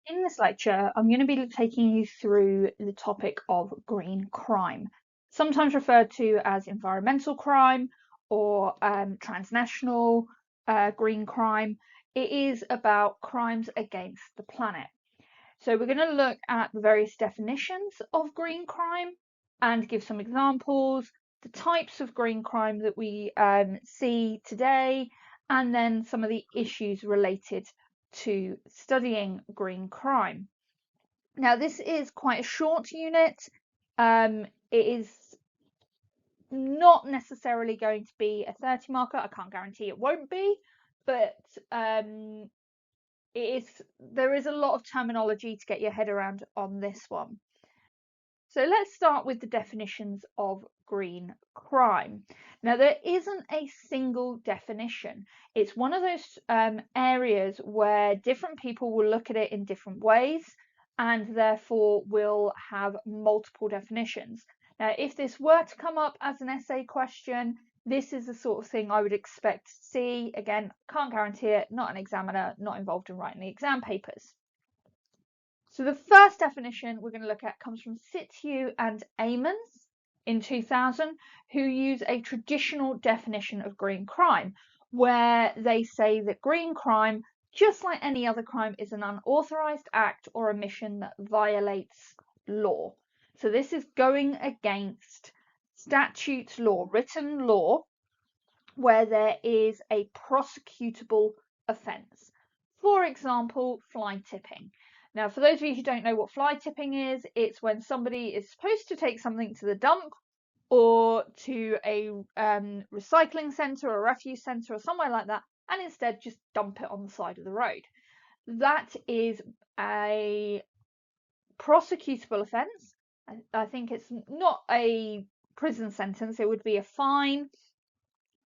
In this lecture, I'm going to be taking you through the topic of green crime, sometimes referred to as environmental crime or transnational green crime. It is about crimes against the planet. So we're going to look at the various definitions of green crime and give some examples, the types of green crime that we see today, and then some of the issues related to studying green crime. Now, this is quite a short unit. It is not necessarily going to be a 30 marker. I can't guarantee it won't be, but there is a lot of terminology to get your head around on this one. So let's start with the definitions of green crime. Now, there isn't a single definition. It's one of those areas where different people will look at it in different ways and therefore will have multiple definitions. Now, if this were to come up as an essay question, this is the sort of thing I would expect to see. Again, can't guarantee it, not an examiner, not involved in writing the exam papers. So the first definition we're going to look at comes from Situ and Amons in 2000, who use a traditional definition of green crime, where they say that green crime, just like any other crime, is an unauthorized act or omission that violates law. So this is going against statute law, written law, where there is a prosecutable offence. For example, fly tipping. Now, for those of you who don't know what fly tipping is, it's when somebody is supposed to take something to the dump or to a recycling centre or a refuse centre or somewhere like that, and instead just dump it on the side of the road. That is a prosecutable offence. I think it's not a prison sentence, it would be a fine,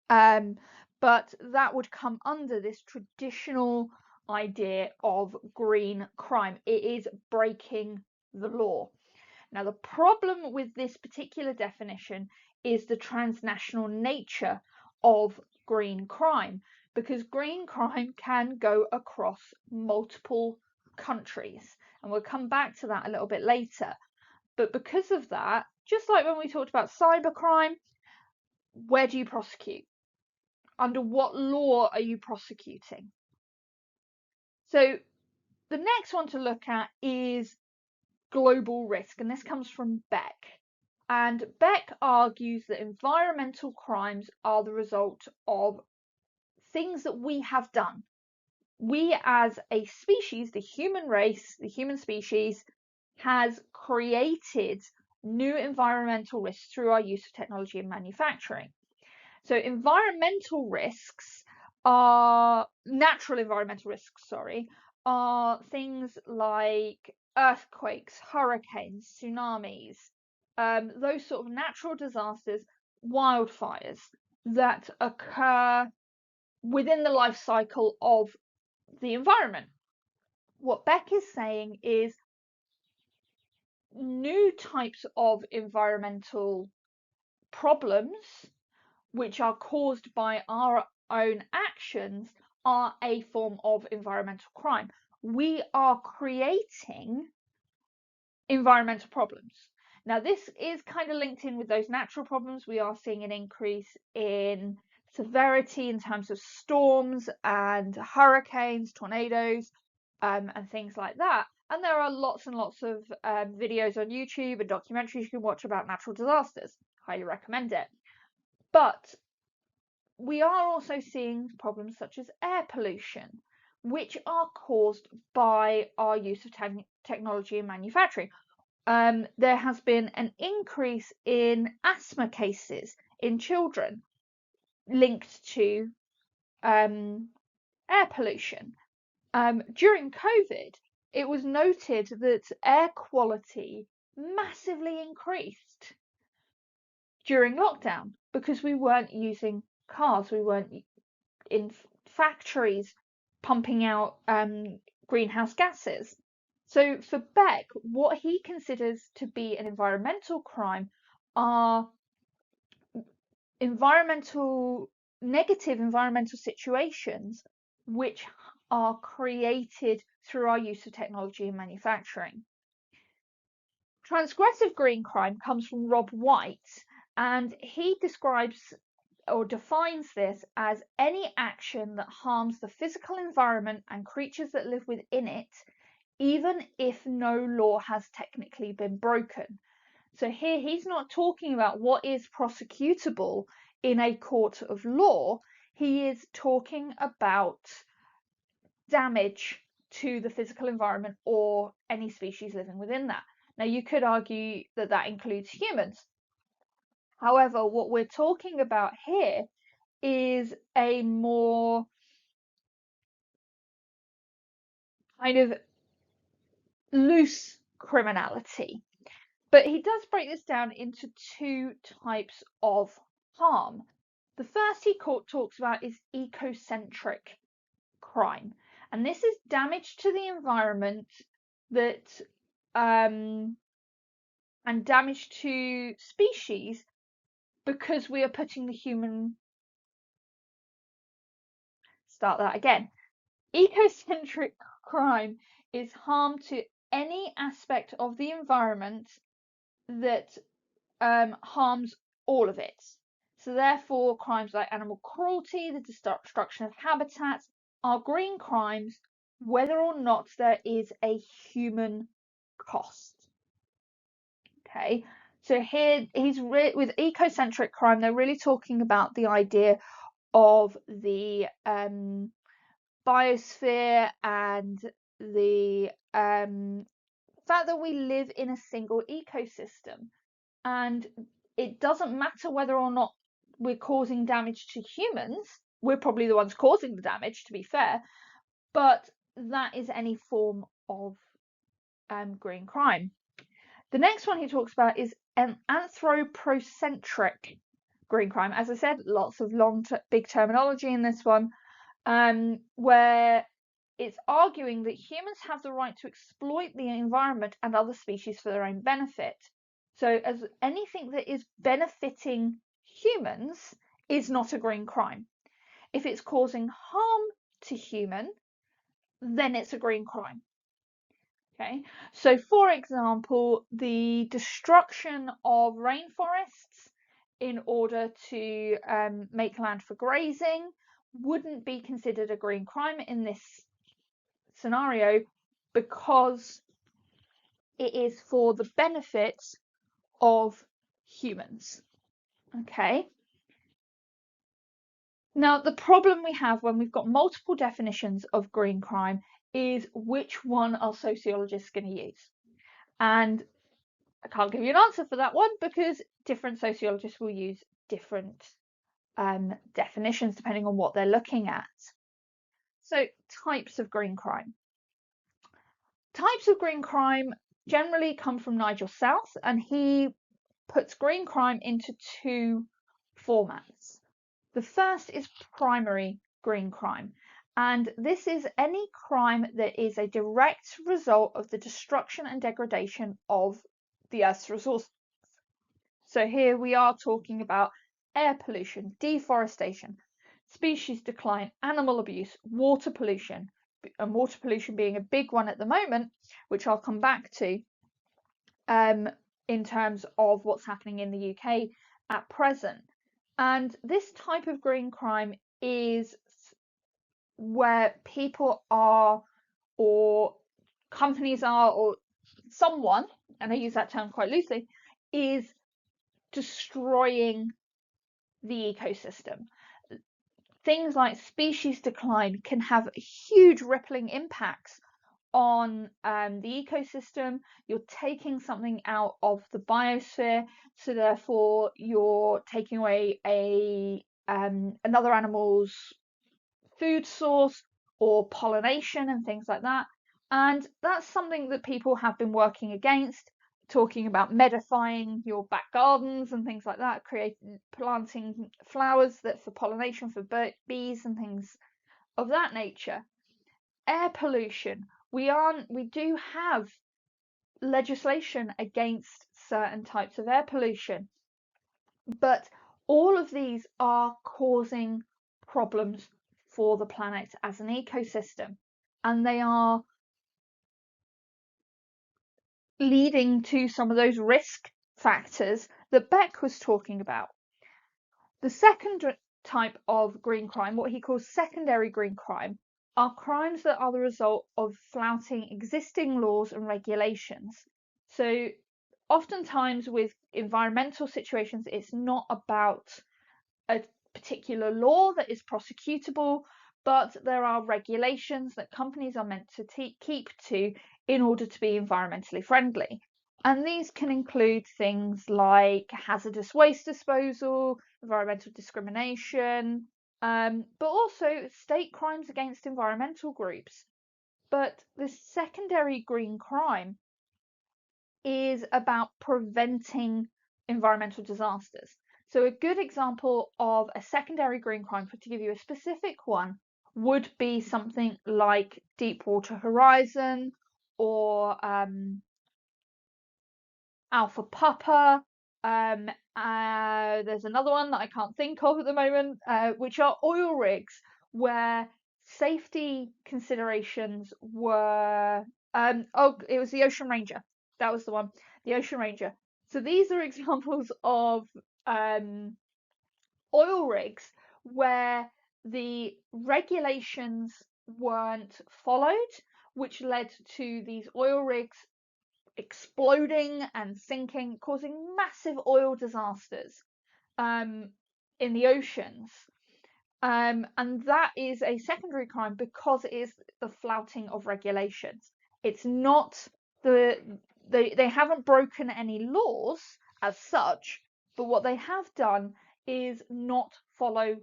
but that would come under this traditional idea of green crime. It is breaking the law. Now, the problem with this particular definition is the transnational nature of green crime, because green crime can go across multiple countries, and we'll come back to that a little bit later. But because of that, just like when we talked about cybercrime, where do you prosecute? Under what law are you prosecuting? So the next one to look at is global risk, and this comes from Beck. And Beck argues that environmental crimes are the result of things that we have done. We as a species, the human race, the human species, has created new environmental risks through our use of technology and manufacturing. So environmental risks are, natural environmental risks, sorry, are things like earthquakes, hurricanes, tsunamis, those sort of natural disasters, wildfires that occur within the life cycle of the environment. What Beck is saying is new types of environmental problems which are caused by our own actions are a form of environmental crime. We are creating environmental problems. Now, this is kind of linked in with those natural problems. We are seeing an increase in severity in terms of storms and hurricanes, tornadoes, and things like that. And there are lots and lots of videos on YouTube and documentaries you can watch about natural disasters. Highly recommend it. But we are also seeing problems such as air pollution, which are caused by our use of technology and manufacturing. There has been an increase in asthma cases in children linked to air pollution. During COVID, it was noted that air quality massively increased during lockdown because we weren't using cars, we weren't in factories pumping out greenhouse gases. So for Beck, what he considers to be an environmental crime are negative environmental situations which are created through our use of technology and manufacturing. Transgressive green crime comes from Rob White, and he describes or defines this as any action that harms the physical environment and creatures that live within it, even if no law has technically been broken. So here he's not talking about what is prosecutable in a court of law. He is talking about damage to the physical environment or any species living within that. Now, you could argue that that includes humans. However, what we're talking about here is a more kind of loose criminality. But he does break this down into two types of harm. The first he talks about is ecocentric crime, and this is damage to the environment that and damage to species because we are putting the human. Start that again. Ecocentric crime is harm to any aspect of the environment that harms all of it. So therefore, crimes like animal cruelty, the destruction of habitats are green crimes, whether or not there is a human cost. Okay, so here with ecocentric crime, they're really talking about the idea of the biosphere and the fact that we live in a single ecosystem, and it doesn't matter whether or not we're causing damage to humans. We're probably the ones causing the damage, to be fair, but that is any form of green crime. The next one he talks about is an anthropocentric green crime. As I said, lots of big terminology in this one, where it's arguing that humans have the right to exploit the environment and other species for their own benefit. So as anything that is benefiting humans is not a green crime. If it's causing harm to human, then it's a green crime. Okay, so for example, the destruction of rainforests in order to make land for grazing wouldn't be considered a green crime in this scenario because it is for the benefit of humans. Okay. Now, the problem we have when we've got multiple definitions of green crime is which one are sociologists going to use? And I can't give you an answer for that one because different sociologists will use different definitions depending on what they're looking at. So, types of green crime. Types of green crime generally come from Nigel South, and he puts green crime into two formats. The first is primary green crime, and this is any crime that is a direct result of the destruction and degradation of the Earth's resources. So here we are talking about air pollution, deforestation, species decline, animal abuse, water pollution, and water pollution being a big one at the moment, which I'll come back to in terms of what's happening in the UK at present. And this type of green crime is where people are, or companies are, or someone, and I use that term quite loosely, is destroying the ecosystem. Things like species decline can have huge rippling impacts on the ecosystem. You're taking something out of the biosphere, so therefore you're taking away another animal's food source or pollination and things like that. And that's something that people have been working against, talking about medifying your back gardens and things like that, planting flowers that for pollination for bees and things of that nature. Air pollution. We do have legislation against certain types of air pollution, but all of these are causing problems for the planet as an ecosystem, and they are leading to some of those risk factors that Beck was talking about. The second type of green crime, what he calls secondary green crime, are crimes that are the result of flouting existing laws and regulations. So oftentimes with environmental situations, it's not about a particular law that is prosecutable, but there are regulations that companies are meant to keep to in order to be environmentally friendly. And these can include things like hazardous waste disposal, environmental discrimination, but also state crimes against environmental groups. But the secondary green crime is about preventing environmental disasters. So a good example of a secondary green crime, to give you a specific one, would be something like Deepwater Horizon or Alpha Papa. There's another one that I can't think of at the moment, which are oil rigs where safety considerations were it was the Ocean Ranger. That was the one, the Ocean Ranger. So these are examples of oil rigs where the regulations weren't followed, which led to these oil rigs exploding and sinking, causing massive oil disasters in the oceans. And that is a secondary crime because it is the flouting of regulations. It's not they haven't broken any laws as such, but what they have done is not follow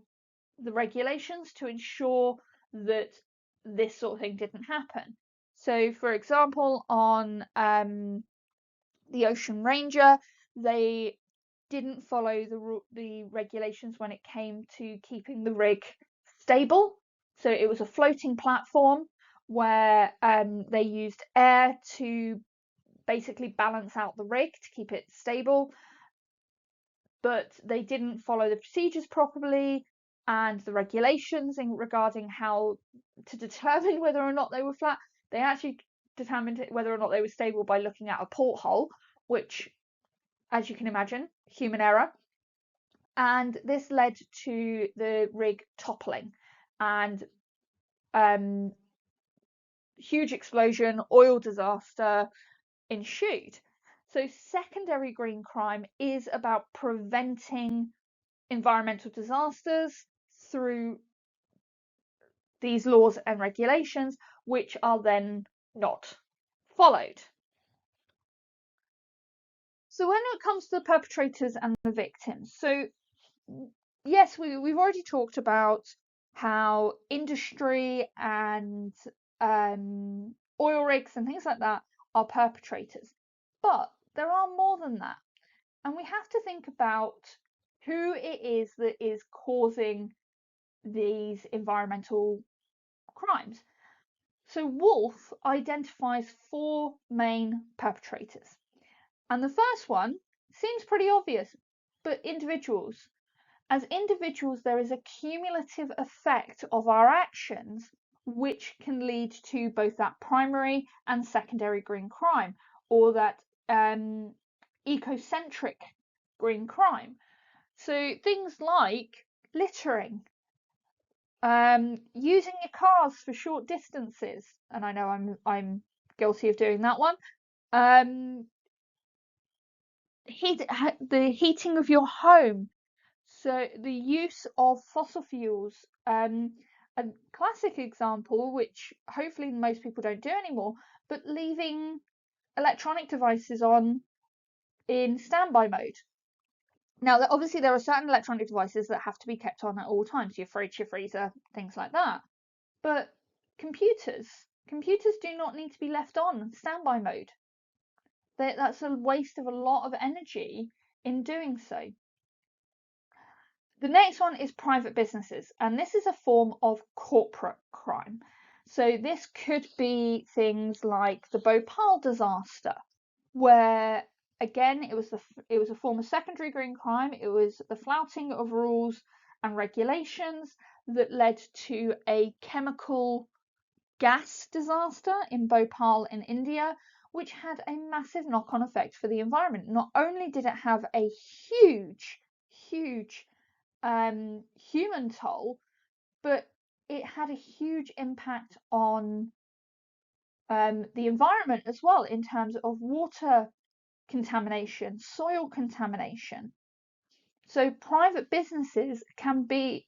the regulations to ensure that this sort of thing didn't happen. So, for example, on the Ocean Ranger, they didn't follow the regulations when it came to keeping the rig stable. So it was a floating platform where they used air to basically balance out the rig to keep it stable, but they didn't follow the procedures properly and the regulations regarding how to determine whether or not they were flat. They actually determined whether or not they were stable by looking at a porthole, which, as you can imagine, human error. And this led to the rig toppling and huge explosion, oil disaster ensued. So secondary green crime is about preventing environmental disasters through these laws and regulations, which are then not followed. So when it comes to the perpetrators and the victims, so yes, we've already talked about how industry and oil rigs and things like that are perpetrators, but there are more than that, and we have to think about who it is that is causing these environmental crimes. So Wolf identifies 4 main perpetrators, and the first one seems pretty obvious, but individuals. As individuals, there is a cumulative effect of our actions which can lead to both that primary and secondary green crime, or that ecocentric green crime. So things like littering, using your cars for short distances, and I know I'm guilty of doing that one. The heating of your home. So the use of fossil fuels, a classic example, which hopefully most people don't do anymore, but leaving electronic devices on in standby mode. Now, obviously, there are certain electronic devices that have to be kept on at all times, your fridge, your freezer, things like that. But computers do not need to be left on standby mode. That's a waste of a lot of energy in doing so. The next one is private businesses, and this is a form of corporate crime. So this could be things like the Bhopal disaster, where again it was a form of secondary green crime. It was the flouting of rules and regulations that led to a chemical gas disaster in Bhopal in India, which had a massive knock-on effect for the environment. Not only did it have a huge, huge human toll, but it had a huge impact on the environment as well, in terms of water contamination, soil contamination. So private businesses can be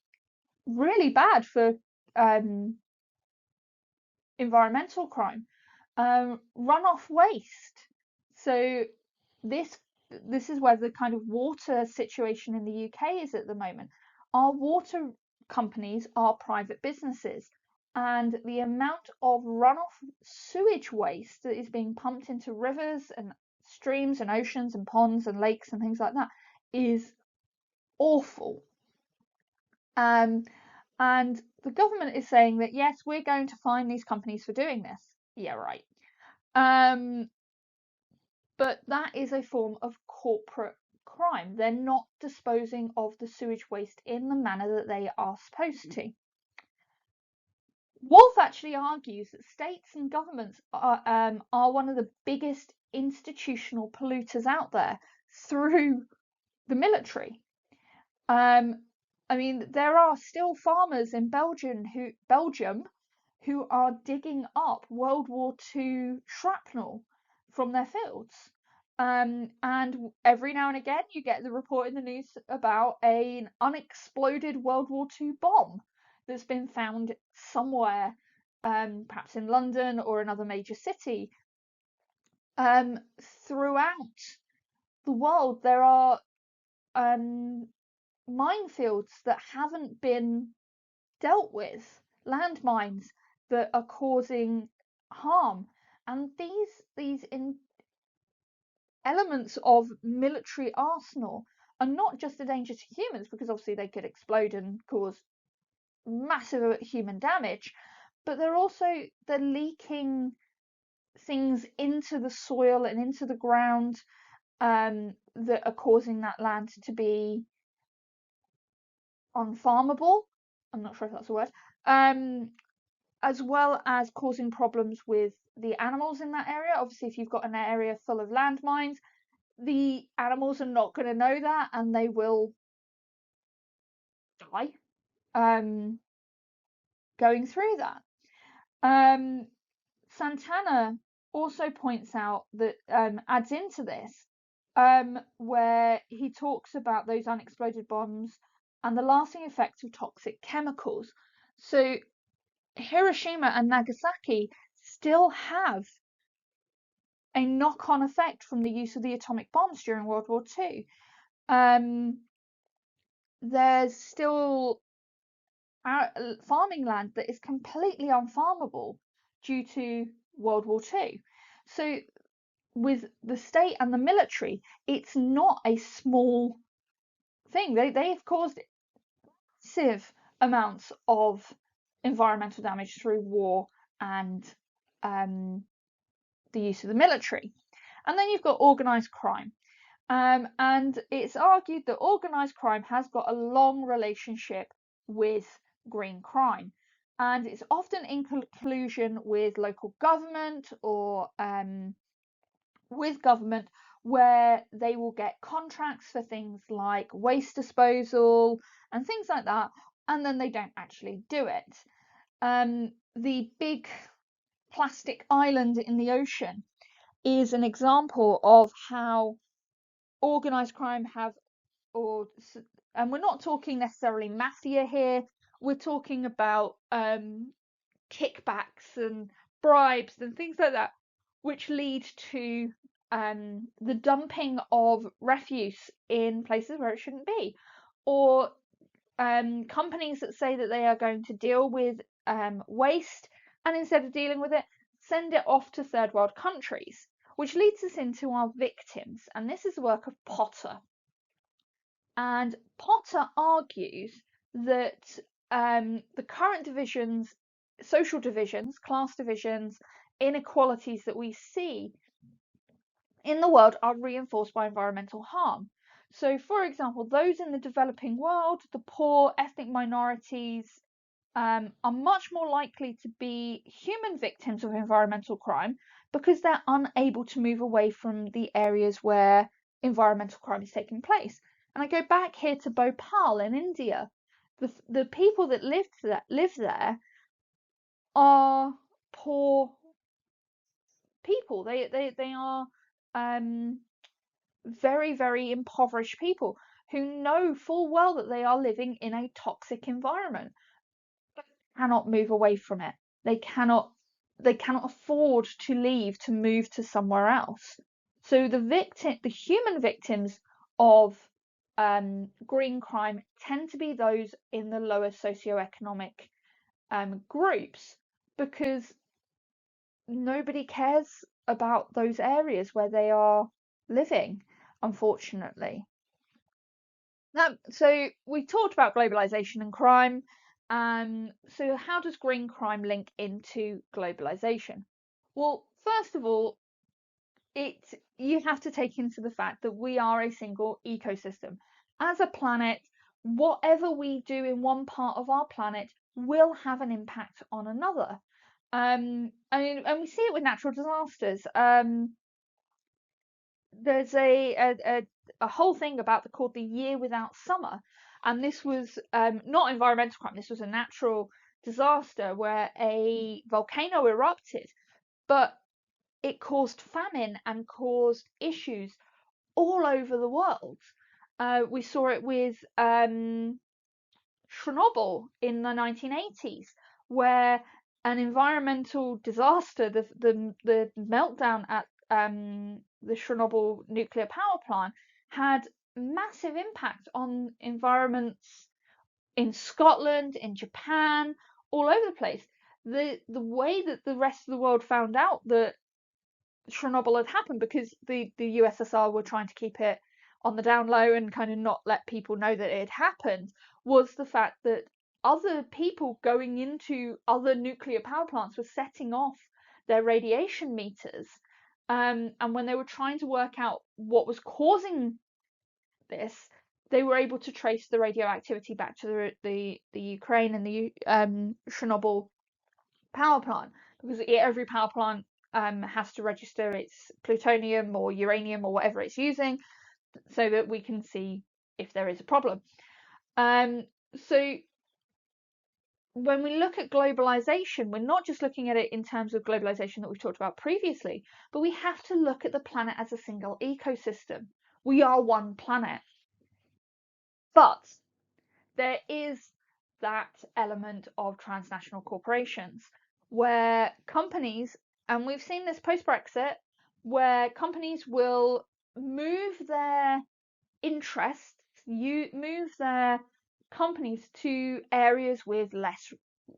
really bad for environmental crime. Runoff waste. So this is where the kind of water situation in the UK is at the moment. Our water companies are private businesses, and the amount of runoff sewage waste that is being pumped into rivers and streams and oceans and ponds and lakes and things like that is awful. And the government is saying that, yes, we're going to fine these companies for doing this. Yeah, right. But that is a form of corporate crime. They're not disposing of the sewage waste in the manner that they are supposed to. Wolf actually argues that states and governments are one of the biggest institutional polluters out there through the military. I mean, there are still farmers in Belgium who are digging up World War II shrapnel from their fields. And every now and again, you get the report in the news about an unexploded World War II bomb that's been found somewhere, perhaps in London or another major city. Throughout the world, there are minefields that haven't been dealt with, landmines that are causing harm, and these elements of military arsenal are not just a danger to humans, because obviously they could explode and cause massive human damage, but they're leaking things into the soil and into the ground that are causing that land to be unfarmable. I'm not sure if that's a word. As well as causing problems with the animals in that area. Obviously, if you've got an area full of landmines, the animals are not going to know that, and they will die going through that. Santana also points out that adds into this, where he talks about those unexploded bombs and the lasting effects of toxic chemicals. So Hiroshima and Nagasaki still have a knock-on effect from the use of the atomic bombs during World War II. There's still farming land that is completely unfarmable due to World War II. So with the state and the military, it's not a small thing. They've caused massive amounts of environmental damage through war and the use of the military. And then you've got organised crime. And it's argued that organised crime has got a long relationship with green crime. And it's often in collusion with local government or with government, where they will get contracts for things like waste disposal and things like that, and then they don't actually do it. The big plastic island in the ocean is an example of how organised crime and we're not talking necessarily mafia here, we're talking about kickbacks and bribes and things like that, which lead to the dumping of refuse in places where it shouldn't be, or companies that say that they are going to deal with waste, and instead of dealing with it, send it off to third world countries, which leads us into our victims. And this is the work of Potter. And Potter argues that the current divisions, social divisions, class divisions, inequalities that we see in the world are reinforced by environmental harm. So, for example, those in the developing world, the poor, ethnic minorities, are much more likely to be human victims of environmental crime because they're unable to move away from the areas where environmental crime is taking place. And I go back here to Bhopal in India. The people that live there are poor people. They are very, very impoverished people who know full well that they are living in a toxic environment, but cannot move away from it. They cannot afford to leave to move to somewhere else. So the human victims of green crime tend to be those in the lower socioeconomic groups because nobody cares about those areas where they are living, unfortunately. So we talked about globalization and crime. So how does green crime link into globalization? Well, first of all, you have to take into the fact that we are a single ecosystem. As a planet, whatever we do in one part of our planet will have an impact on another. And we see it with natural disasters. There's a whole thing called the year without summer, and this was not environmental crime. This was a natural disaster where a volcano erupted, but it caused famine and caused issues all over the world. We saw it with Chernobyl in the 1980s, where an environmental disaster, the meltdown at the Chernobyl nuclear power plant, had massive impact on environments in Scotland, in Japan, all over the place. The way that the rest of the world found out that Chernobyl had happened, because the USSR were trying to keep it on the down low and kind of not let people know that it had happened, was the fact that other people going into other nuclear power plants were setting off their radiation meters. And when they were trying to work out what was causing this, they were able to trace the radioactivity back to the Ukraine and the Chernobyl power plant, because every power plant has to register its plutonium or uranium or whatever it's using, so that we can see if there is a problem. So when we look at globalization, we're not just looking at it in terms of globalization that we've talked about previously, but we have to look at the planet as a single ecosystem. We are one planet. But there is that element of transnational corporations where companies, and we've seen this post-Brexit, where companies will move their interests, move their companies to areas with less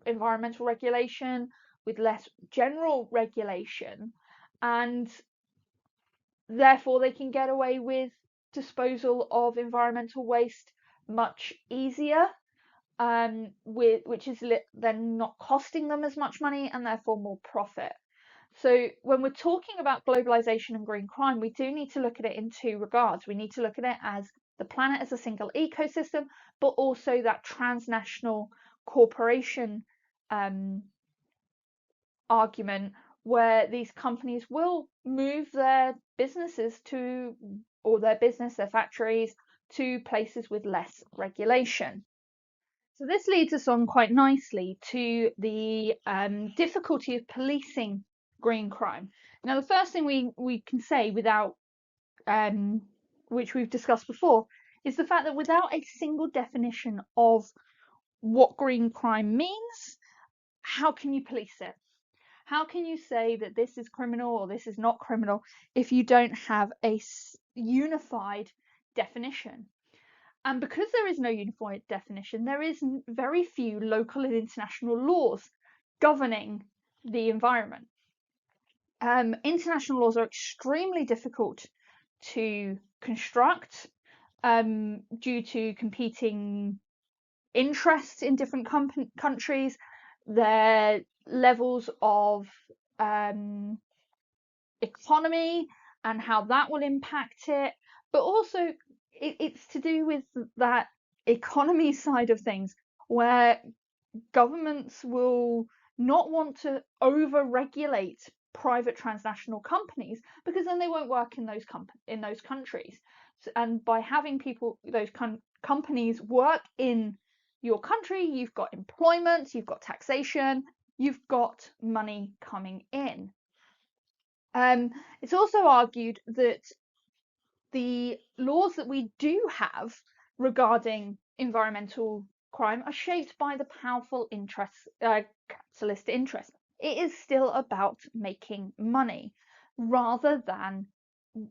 environmental regulation, with less general regulation, and therefore they can get away with disposal of environmental waste much easier, which is then not costing them as much money and therefore more profit. So when we're talking about globalization and green crime, we do need to look at it in two regards. We need to look at it as the planet as a single ecosystem, but also that transnational corporation argument, where these companies will move their businesses to, or their factories to places with less regulation. So this leads us on quite nicely to the difficulty of policing green crime. Now, the first thing we can say without, which we've discussed before, is the fact that without a single definition of what green crime means, how can you police it? How can you say that this is criminal or this is not criminal if you don't have a unified definition? And because there is no unified definition, there is very few local and international laws governing the environment. International laws are extremely difficult to construct due to competing interests in different countries, their levels of economy and how that will impact it, but also it's to do with that economy side of things, where governments will not want to over-regulate private transnational companies, because then they won't work in those countries. And by having those companies work in your country, you've got employment, you've got taxation, you've got money coming in. It's also argued that the laws that we do have regarding environmental crime are shaped by the powerful capitalist interests. It is still about making money rather than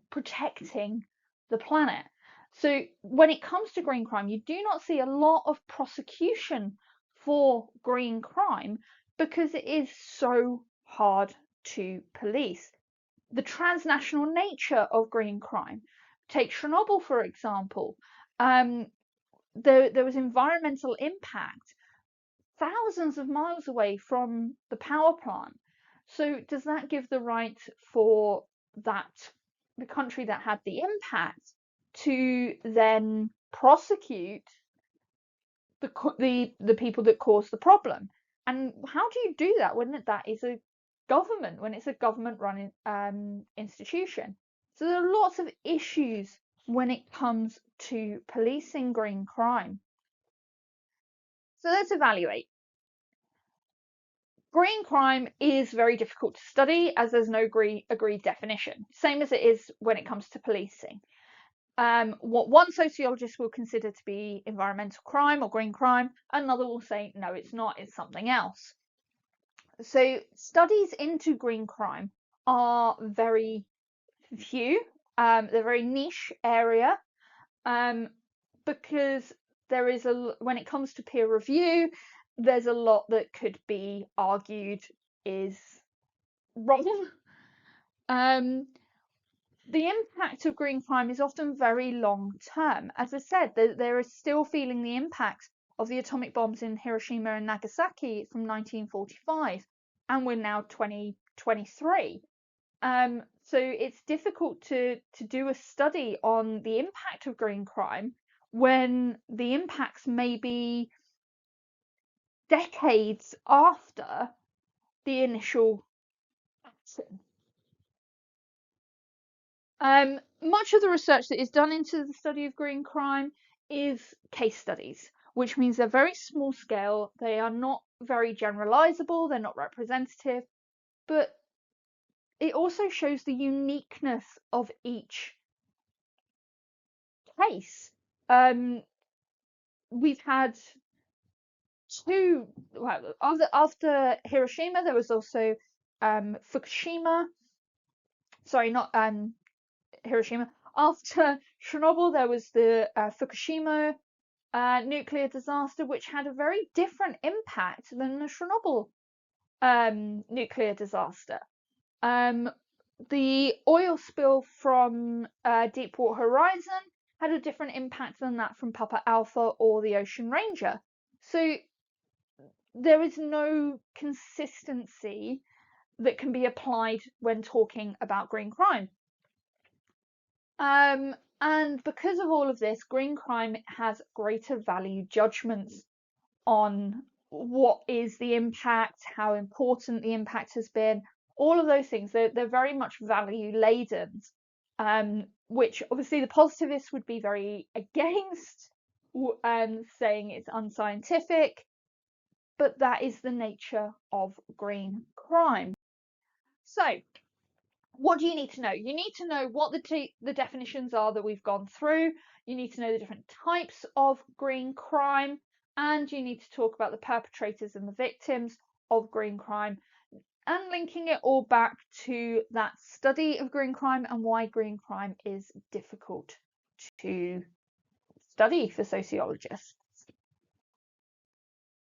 protecting the planet. So when it comes to green crime, you do not see a lot of prosecution for green crime because it is so hard to police. The transnational nature of green crime. Take Chernobyl, for example. There was environmental impact thousands of miles away from the power plant. So does that give the right for the country that had the impact to then prosecute the people that caused the problem? And how do you do that when that is a government, when it's a government-run institution? So there are lots of issues when it comes to policing green crime. So let's evaluate. Green crime is very difficult to study as there's no agreed definition, same as it is when it comes to policing. What one sociologist will consider to be environmental crime or green crime, another will say, no, it's not, it's something else. So studies into green crime are very few. They're a very niche area, because there is when it comes to peer review, there's a lot that could be argued is wrong. The impact of green crime is often very long term. As I said, there is still feeling the impact of the atomic bombs in Hiroshima and Nagasaki from 1945, and we're now 2023. So it's difficult to do a study on the impact of green crime when the impacts may be decades after the initial action. Much of the research that is done into the study of green crime is case studies, which means they're very small scale, they are not very generalizable, they're not representative, but it also shows the uniqueness of each case. We've had two, well, after Hiroshima, there was also Fukushima. Sorry, not Hiroshima. After Chernobyl, there was the Fukushima nuclear disaster, which had a very different impact than the Chernobyl nuclear disaster. The oil spill from Deepwater Horizon had a different impact than that from Papa Alpha or the Ocean Ranger. So there is no consistency that can be applied when talking about green crime. And because of all of this, green crime has greater value judgments on what is the impact, how important the impact has been, all of those things. They're very much value laden, which obviously the positivists would be very against, saying it's unscientific, but that is the nature of green crime. So what do you need to know? You need to know what the definitions are that we've gone through. You need to know the different types of green crime, and you need to talk about the perpetrators and the victims of green crime, and linking it all back to that study of green crime and why green crime is difficult to study for sociologists.